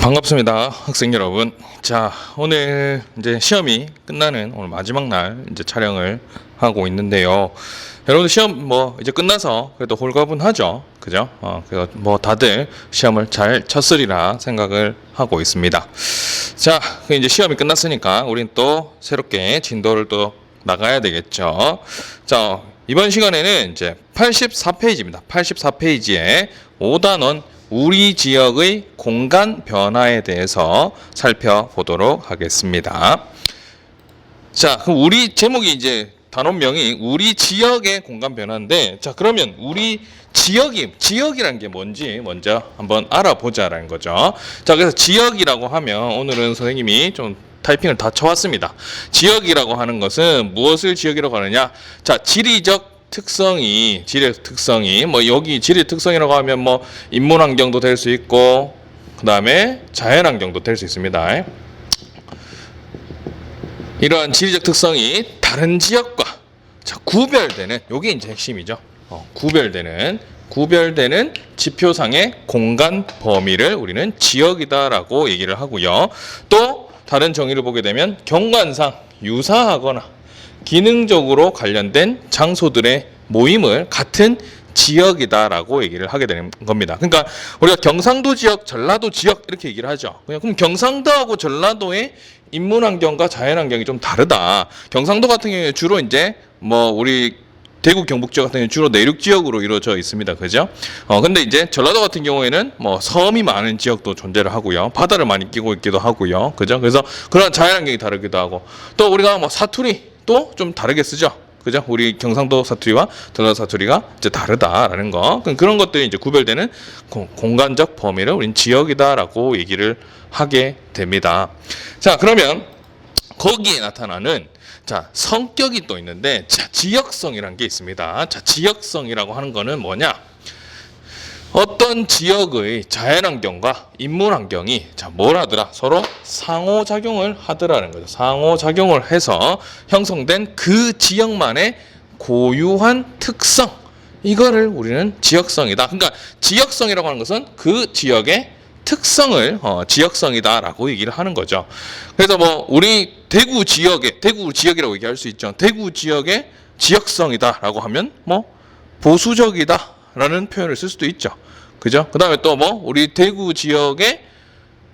반갑습니다, 학생 여러분. 자, 오늘 이제 시험이 끝나는 오늘 마지막 날 이제 촬영을 하고 있는데요. 여러분들 시험 뭐 이제 끝나서 그래도 홀가분하죠, 그죠? 그래서 뭐 다들 시험을 잘 쳤으리라 생각을 하고 있습니다. 자, 이제 시험이 끝났으니까 우린 또 새롭게 진도를 또 나가야 되겠죠. 자, 이번 시간에는 이제 84페이지입니다. 84페이지에 5단원 우리 지역의 공간 변화에 대해서 살펴보도록 하겠습니다. 자, 그럼 우리 제목이 이제 단원명이 우리 지역의 공간 변화인데, 자, 그러면 우리 지역이라는 게 뭔지 먼저 한번 알아보자라는 거죠. 자, 그래서 지역이라고 하면 오늘은 선생님이 좀 타이핑을 다 쳐왔습니다. 지역이라고 하는 것은 무엇을 지역이라고 하느냐? 자, 지리적 특성이 뭐 여기 지리 특성이라고 하면 뭐 인문 환경도 될 수 있고 그다음에 자연 환경도 될 수 있습니다. 이러한 지리적 특성이 다른 지역과 구별되는, 요게 이제 핵심이죠. 구별되는 지표상의 공간 범위를 우리는 지역이다라고 얘기를 하고요. 또 다른 정의를 보게 되면 경관상 유사하거나 기능적으로 관련된 장소들의 모임을 같은 지역이다라고 얘기를 하게 되는 겁니다. 그러니까 우리가 경상도 지역, 전라도 지역 이렇게 얘기를 하죠. 그럼 경상도하고 전라도의 인문 환경과 자연 환경이 좀 다르다. 경상도 같은 경우에 주로 이제 뭐 우리 대구 경북 지역 같은 경우는 주로 내륙 지역으로 이루어져 있습니다. 그죠? 근데 이제 전라도 같은 경우에는 뭐 섬이 많은 지역도 존재를 하고요. 바다를 많이 끼고 있기도 하고요. 그죠? 그래서 그런 자연 환경이 다르기도 하고, 또 우리가 뭐 사투리 또 좀 다르게 쓰죠. 그죠? 우리 경상도 사투리와 전라도 사투리가 이제 다르다라는 거. 그런 것들이 이제 구별되는 공간적 범위를 우린 지역이다라고 얘기를 하게 됩니다. 자, 그러면 거기에 나타나는 성격이 또 있는데, 지역성이라는 게 있습니다. 지역성이라고 하는 거는 뭐냐? 어떤 지역의 자연환경과 인문환경이 뭘 하더라? 서로 상호작용을 하더라는 거죠. 상호작용을 해서 형성된 그 지역만의 고유한 특성, 이거를 우리는 지역성이다. 그러니까 지역성이라고 하는 것은 그 지역의 특성을 지역성이다라고 얘기를 하는 거죠. 그래서 뭐 우리 대구 지역이라고 얘기할 수 있죠. 대구 지역의 지역성이다라고 하면 뭐 보수적이다 라는 표현을 쓸 수도 있죠. 그죠? 그 다음에 또 뭐 우리 대구 지역의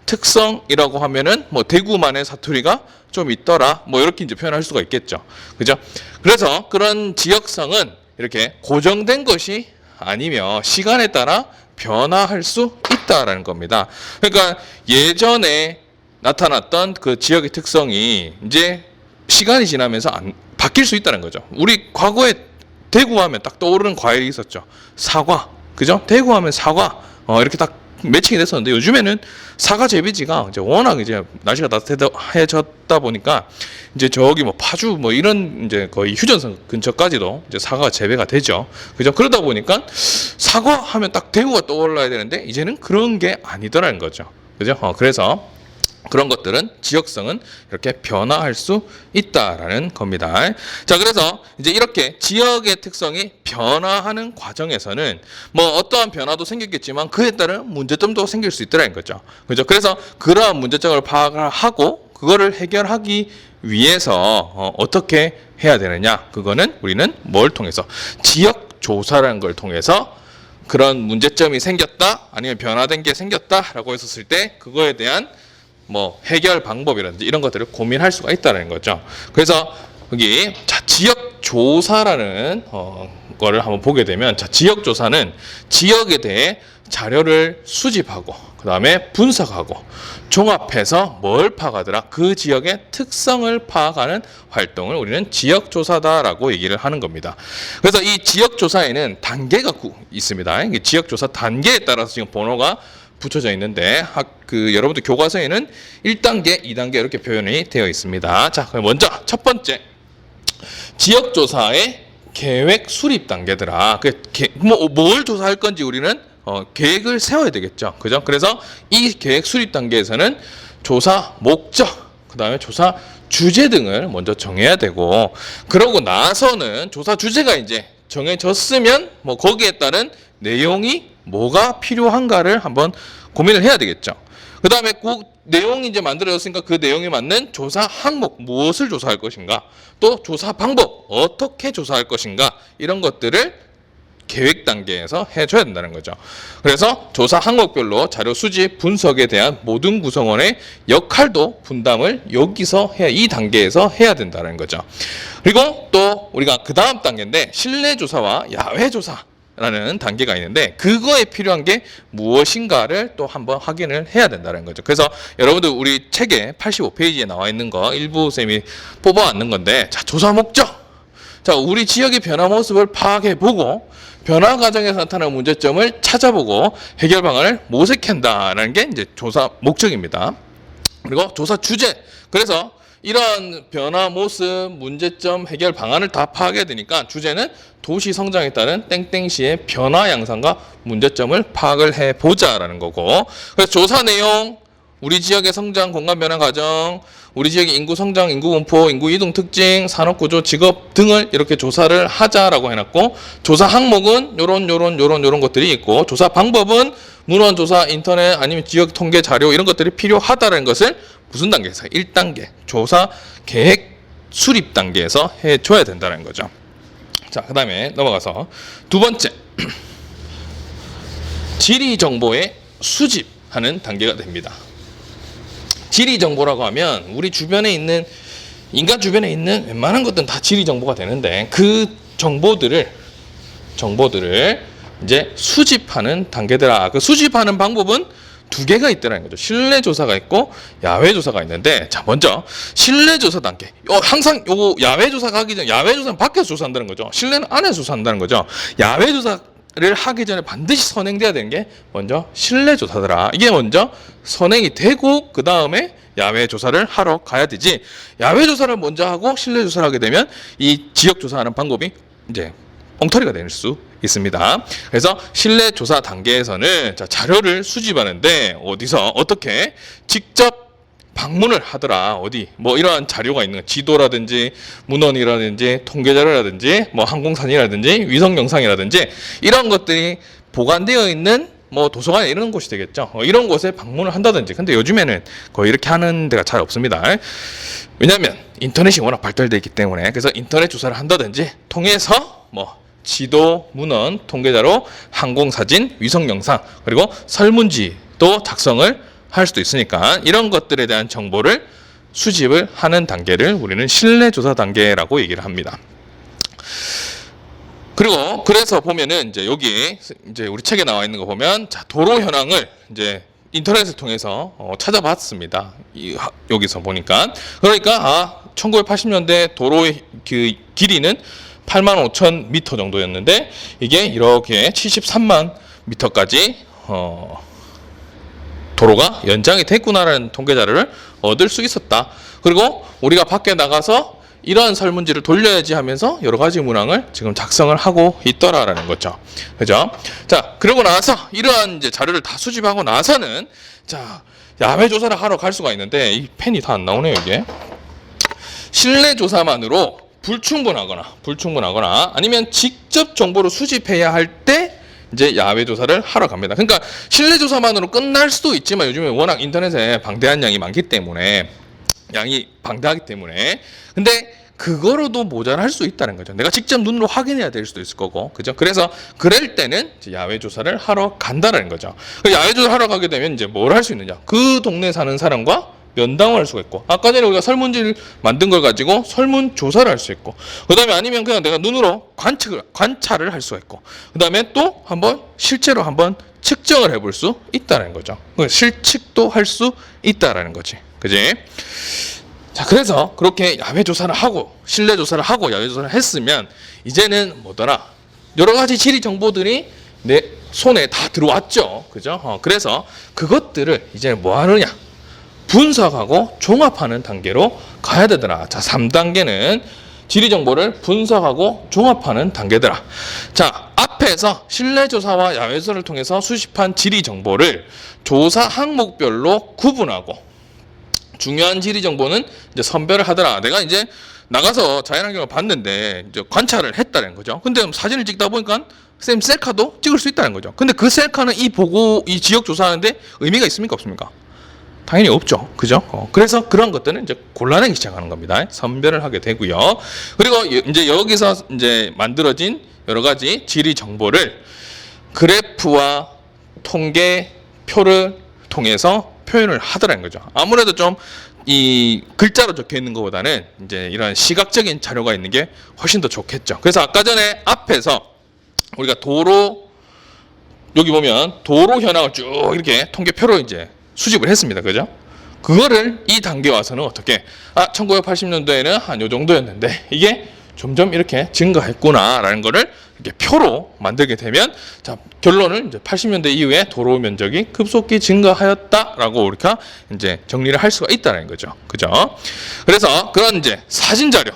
특성이라고 하면은 뭐 대구만의 사투리가 좀 있더라, 뭐 이렇게 이제 표현할 수가 있겠죠. 그죠? 그래서 그런 지역성은 이렇게 고정된 것이 아니며 시간에 따라 변화할 수 있다라는 겁니다. 그러니까 예전에 나타났던 그 지역의 특성이 이제 시간이 지나면서 바뀔 수 있다는 거죠. 우리 과거에 대구 하면 딱 떠오르는 과일이 있었죠. 사과. 그죠? 대구 하면 사과. 이렇게 딱 매칭이 됐었는데, 요즘에는 사과 재배지가 이제 워낙 이제 날씨가 따뜻해졌다 보니까 이제 저기 뭐 파주 뭐 이런 이제 거의 휴전선 근처까지도 이제 사과가 재배가 되죠. 그죠? 그러다 보니까 사과 하면 딱 대구가 떠올라야 되는데 이제는 그런 게 아니더라는 거죠. 그죠? 그래서 그런 것들은 지역성은 이렇게 변화할 수 있다라는 겁니다. 자, 그래서 이제 이렇게 지역의 특성이 변화하는 과정에서는 뭐 어떠한 변화도 생겼겠지만 그에 따른 문제점도 생길 수 있다는 거죠. 그죠? 그래서 그러한 문제점을 파악을 하고 그거를 해결하기 위해서 어떻게 해야 되느냐? 그거는 우리는 뭘 통해서? 지역 조사라는 걸 통해서 그런 문제점이 생겼다, 아니면 변화된 게 생겼다라고 했었을 때 그거에 대한 뭐 해결 방법이라든지 이런 것들을 고민할 수가 있다는 거죠. 그래서 여기 지역 조사라는 거를 한번 보게 되면, 지역 조사는 지역에 대해 자료를 수집하고 그 다음에 분석하고 종합해서 뭘 파악하더라? 그 지역의 특성을 파악하는 활동을 우리는 지역 조사다라고 얘기를 하는 겁니다. 그래서 이 지역 조사에는 단계가 있습니다. 지역 조사 단계에 따라서 지금 번호가 붙여져 있는데 여러분들 교과서에는 1단계, 2단계 이렇게 표현이 되어 있습니다. 자, 그럼 먼저 첫 번째 지역조사의 계획 수립 단계더라. 뭘 조사할 건지 우리는 계획을 세워야 되겠죠. 그죠? 그래서 이 계획 수립 단계에서는 조사 목적, 그 다음에 조사 주제 등을 먼저 정해야 되고, 그러고 나서는 조사 주제가 이제 정해졌으면 뭐 거기에 따른 내용이 뭐가 필요한가를 한번 고민을 해야 되겠죠. 그 다음에 그 내용이 이제 만들어졌으니까 그 내용에 맞는 조사 항목, 무엇을 조사할 것인가, 또 조사 방법, 어떻게 조사할 것인가, 이런 것들을 계획 단계에서 해줘야 된다는 거죠. 그래서 조사 항목별로 자료 수집, 분석에 대한 모든 구성원의 역할도 분담을 여기서 이 단계에서 해야 된다는 거죠. 그리고 또 우리가 그 다음 단계인데 실내 조사와 야외 조사라는 단계가 있는데 그거에 필요한 게 무엇인가를 또 한번 확인을 해야 된다는 거죠. 그래서 여러분들 우리 책에 85페이지에 나와 있는 거 일부 쌤이 뽑아왔는 건데, 자, 조사 목적. 자, 우리 지역의 변화 모습을 파악해보고 변화 과정에서 나타나는 문제점을 찾아보고 해결 방안을 모색한다는 게 이제 조사 목적입니다. 그리고 조사 주제. 그래서 이러한 변화 모습, 문제점, 해결 방안을 다 파악해야 되니까 주제는 도시 성장에 따른 땡땡시의 변화 양상과 문제점을 파악을 해보자라는 거고, 그래서 조사 내용, 우리 지역의 성장, 공간 변화 과정, 우리 지역의 인구 성장, 인구 분포, 인구 이동 특징, 산업 구조, 직업 등을 이렇게 조사를 하자라고 해놨고, 조사 항목은 요런 것들이 있고, 조사 방법은 문헌 조사, 인터넷 아니면 지역 통계 자료 이런 것들이 필요하다는 것을 무슨 단계에서? 1단계 조사 계획 수립 단계에서 해줘야 된다는 거죠. 자, 그 다음에 넘어가서 두 번째, 지리 정보의 수집하는 단계가 됩니다. 지리 정보라고 하면 우리 주변에 있는, 인간 주변에 있는 웬만한 것들은 다 지리 정보가 되는데 그 정보들을 이제 수집하는 단계더라. 그 수집하는 방법은 두 개가 있더라는 거죠. 실내 조사가 있고 야외 조사가 있는데, 자, 먼저 실내 조사 단계. 항상 요거 야외 조사가 하기 전에, 야외 조사는 밖에서 조사한다는 거죠. 실내는 안에서 조사한다는 거죠. 야외 조사를 하기 전에 반드시 선행돼야 되는 게 먼저 실내 조사더라. 이게 먼저 선행이 되고 그 다음에 야외 조사를 하러 가야 되지. 야외 조사를 먼저 하고 실내 조사를 하게 되면 이 지역 조사하는 방법이 이제 엉터리가 될 수 있습니다. 그래서 실내 조사 단계에서는 자, 자료를 수집하는데 어디서 어떻게 직접 방문을 하더라. 어디 뭐 이러한 자료가 있는 지도라든지 문헌이라든지 통계자료라든지 뭐 항공사진이라든지 위성 영상이라든지 이런 것들이 보관되어 있는 뭐 도서관 이런 곳이 되겠죠. 이런 곳에 방문을 한다든지. 근데 요즘에는 거의 이렇게 하는 데가 잘 없습니다. 왜냐하면 인터넷이 워낙 발달되어 있기 때문에. 그래서 인터넷 조사를 한다든지 통해서 뭐 지도, 문헌, 통계자료, 항공사진, 위성 영상, 그리고 설문지도 작성을 할 수도 있으니까 이런 것들에 대한 정보를 수집을 하는 단계를 우리는 실내 조사 단계라고 얘기를 합니다. 그리고 그래서 보면은 이제 여기 이제 우리 책에 나와 있는 거 보면, 자, 도로 현황을 이제 인터넷을 통해서 찾아봤습니다. 여기서 보니까, 그러니까 1980년대 도로의 그 길이는 85,000m 정도였는데 이게 이렇게 73만 미터까지 도로가 연장이 됐구나라는 통계 자료를 얻을 수 있었다. 그리고 우리가 밖에 나가서 이러한 설문지를 돌려야지 하면서 여러 가지 문항을 지금 작성을 하고 있더라라는 거죠. 그죠? 자, 그러고 나서 이러한 이제 자료를 다 수집하고 나서는 자, 야외 조사를 하러 갈 수가 있는데 이 펜이 다 안 나오네요, 이게. 실내 조사만으로 불충분하거나 아니면 직접 정보를 수집해야 할 때 이제 야외 조사를 하러 갑니다. 그러니까 실내 조사만으로 끝날 수도 있지만 요즘에 워낙 인터넷에 방대한 양이 많기 때문에 근데 그거로도 모자랄 수 있다는 거죠. 내가 직접 눈으로 확인해야 될 수도 있을 거고, 그죠? 그래서 그럴 때는 이제 야외 조사를 하러 간다는 거죠. 야외 조사를 하러 가게 되면 이제 뭘 할 수 있느냐? 그 동네 사는 사람과 면담을 할 수가 있고, 아까 전에 우리가 설문지를 만든 걸 가지고 설문 조사를 할 수 있고, 그 다음에 아니면 그냥 내가 눈으로 관찰을 할 수가 있고, 그 다음에 또 한번 실제로 한번 측정을 해볼 수 있다는 거죠. 실측도 할 수 있다라는 거지, 그지? 자, 그래서 그렇게 야외 조사를 하고 실내 조사를 하고 야외 조사를 했으면 이제는 뭐더라? 여러 가지 지리 정보들이 내 손에 다 들어왔죠, 그죠? 그래서 그것들을 이제 뭐 하느냐? 분석하고 종합하는 단계로 가야 되더라. 자, 3단계는 지리 정보를 분석하고 종합하는 단계더라. 자, 앞에서 실내 조사와 야외 조사를 통해서 수집한 지리 정보를 조사 항목별로 구분하고 중요한 지리 정보는 이제 선별을 하더라. 내가 이제 나가서 자연환경을 봤는데 이제 관찰을 했다는 거죠. 근데 사진을 찍다 보니까 쌤 셀카도 찍을 수 있다는 거죠. 근데 그 셀카는 이 지역 조사하는데 의미가 있습니까 없습니까? 당연히 없죠. 그죠? 그래서 그런 것들은 이제 곤란하기 시작하는 겁니다. 선별을 하게 되고요. 그리고 이제 여기서 이제 만들어진 여러 가지 지리 정보를 그래프와 통계표를 통해서 표현을 하더라는 거죠. 아무래도 좀 이 글자로 적혀 있는 것보다는 이제 이런 시각적인 자료가 있는 게 훨씬 더 좋겠죠. 그래서 아까 전에 앞에서 우리가 도로, 여기 보면 도로 현황을 쭉 이렇게 통계표로 이제 수집을 했습니다. 그죠? 그거를 이 단계에 와서는 어떻게, 1980년도에는 한 요 정도였는데 이게 점점 이렇게 증가했구나라는 거를 이렇게 표로 만들게 되면, 자, 결론은 이제 80년대 이후에 도로 면적이 급속히 증가하였다라고 우리가 이제 정리를 할 수가 있다는 거죠. 그죠? 그래서 그런 이제 사진 자료,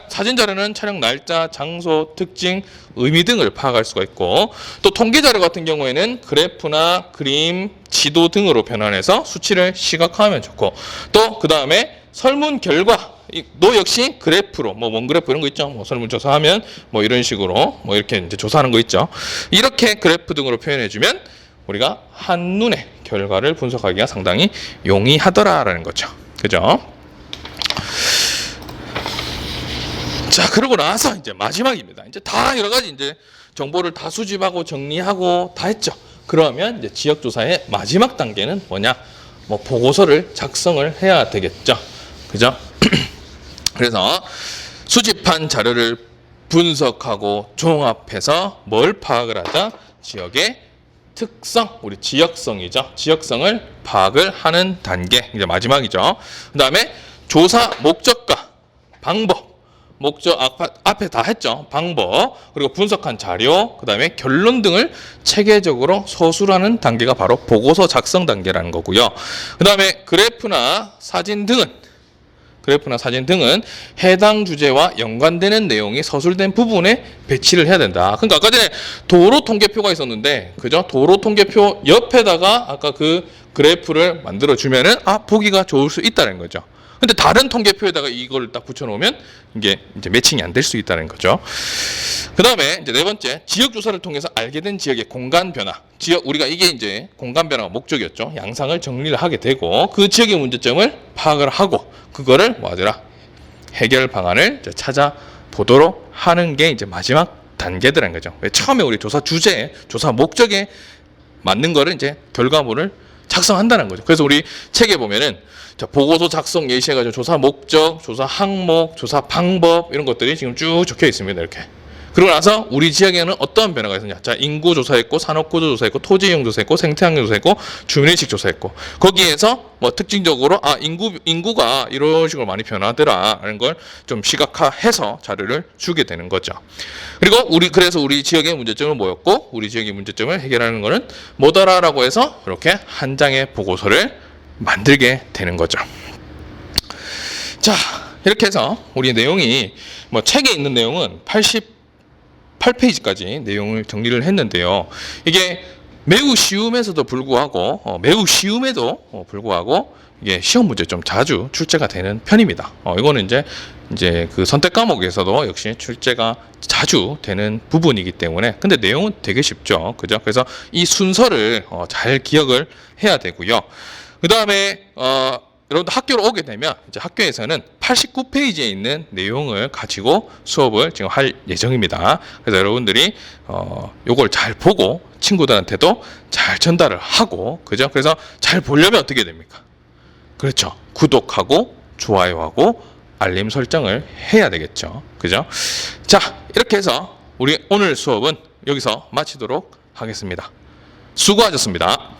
사진 자료는 촬영 날짜, 장소, 특징, 의미 등을 파악할 수가 있고, 또 통계 자료 같은 경우에는 그래프나 그림, 지도 등으로 변환해서 수치를 시각화하면 좋고, 또 그 다음에 설문 결과 도 역시 그래프로, 뭐 원그래프 이런 거 있죠. 뭐 설문조사하면 뭐 이런 식으로 뭐 이렇게 이제 조사하는 거 있죠. 이렇게 그래프 등으로 표현해주면 우리가 한눈에 결과를 분석하기가 상당히 용이하더라라는 거죠. 그죠? 자, 그러고 나서 이제 마지막입니다. 이제 다 여러 가지 이제 정보를 다 수집하고 정리하고 다 했죠. 그러면 이제 지역조사의 마지막 단계는 뭐냐? 뭐 보고서를 작성을 해야 되겠죠. 그죠? 그래서 수집한 자료를 분석하고 종합해서 뭘 파악을 하자? 지역의 특성, 우리 지역성이죠. 지역성을 파악을 하는 단계, 이제 마지막이죠. 그 다음에 조사 목적과 방법, 목적 앞에 다 했죠. 방법, 그리고 분석한 자료, 그 다음에 결론 등을 체계적으로 서술하는 단계가 바로 보고서 작성 단계라는 거고요. 그 다음에 그래프나 사진 등은 해당 주제와 연관되는 내용이 서술된 부분에 배치를 해야 된다. 그러니까 아까 전에 도로 통계표가 있었는데, 그죠? 도로 통계표 옆에다가 아까 그 그래프를 만들어 주면은 보기가 좋을 수 있다는 거죠. 근데 다른 통계표에다가 이걸 딱 붙여놓으면 이게 이제 매칭이 안 될 수 있다는 거죠. 그 다음에 이제 네 번째, 지역 조사를 통해서 알게 된 지역의 공간 변화. 우리가 이게 이제 공간 변화가 목적이었죠. 양상을 정리를 하게 되고, 그 지역의 문제점을 파악을 하고, 그거를 뭐 하더라? 해결 방안을 찾아보도록 하는 게 이제 마지막 단계들인 거죠. 왜 처음에 우리 조사 주제, 조사 목적에 맞는 거를 이제 결과물을 작성한다는 거죠. 그래서 우리 책에 보면은 보고서 작성 예시해가지고 조사 목적, 조사 항목, 조사 방법 이런 것들이 지금 쭉 적혀 있습니다. 이렇게. 그러고 나서 우리 지역에는 어떠한 변화가 있었냐? 자, 인구 조사했고, 산업구조 조사했고, 토지이용 조사했고, 생태환경 조사했고, 주민의식 조사했고, 거기에서 뭐 특징적으로 인구가 이런 식으로 많이 변하더라라는 걸 좀 시각화해서 자료를 주게 되는 거죠. 그리고 그래서 우리 지역의 문제점은 뭐였고, 우리 지역의 문제점을 해결하는 거는 뭐더라라고 해서 이렇게 한 장의 보고서를 만들게 되는 거죠. 자, 이렇게 해서 우리 내용이 뭐 책에 있는 내용은 88페이지까지 내용을 정리를 했는데요. 이게 매우 쉬움에도 불구하고 이게 시험 문제 좀 자주 출제가 되는 편입니다. 이거는 이제 그 선택 과목에서도 역시 출제가 자주 되는 부분이기 때문에, 근데 내용은 되게 쉽죠. 그죠? 그래서 이 순서를 잘 기억을 해야 되고요. 그 다음에 여러분들 학교로 오게 되면 이제 학교에서는 89페이지에 있는 내용을 가지고 수업을 지금 할 예정입니다. 그래서 여러분들이 요걸 잘 보고 친구들한테도 잘 전달을 하고, 그죠? 그래서 잘 보려면 어떻게 됩니까? 그렇죠. 구독하고 좋아요하고 알림 설정을 해야 되겠죠. 그죠? 자, 이렇게 해서 우리 오늘 수업은 여기서 마치도록 하겠습니다. 수고하셨습니다.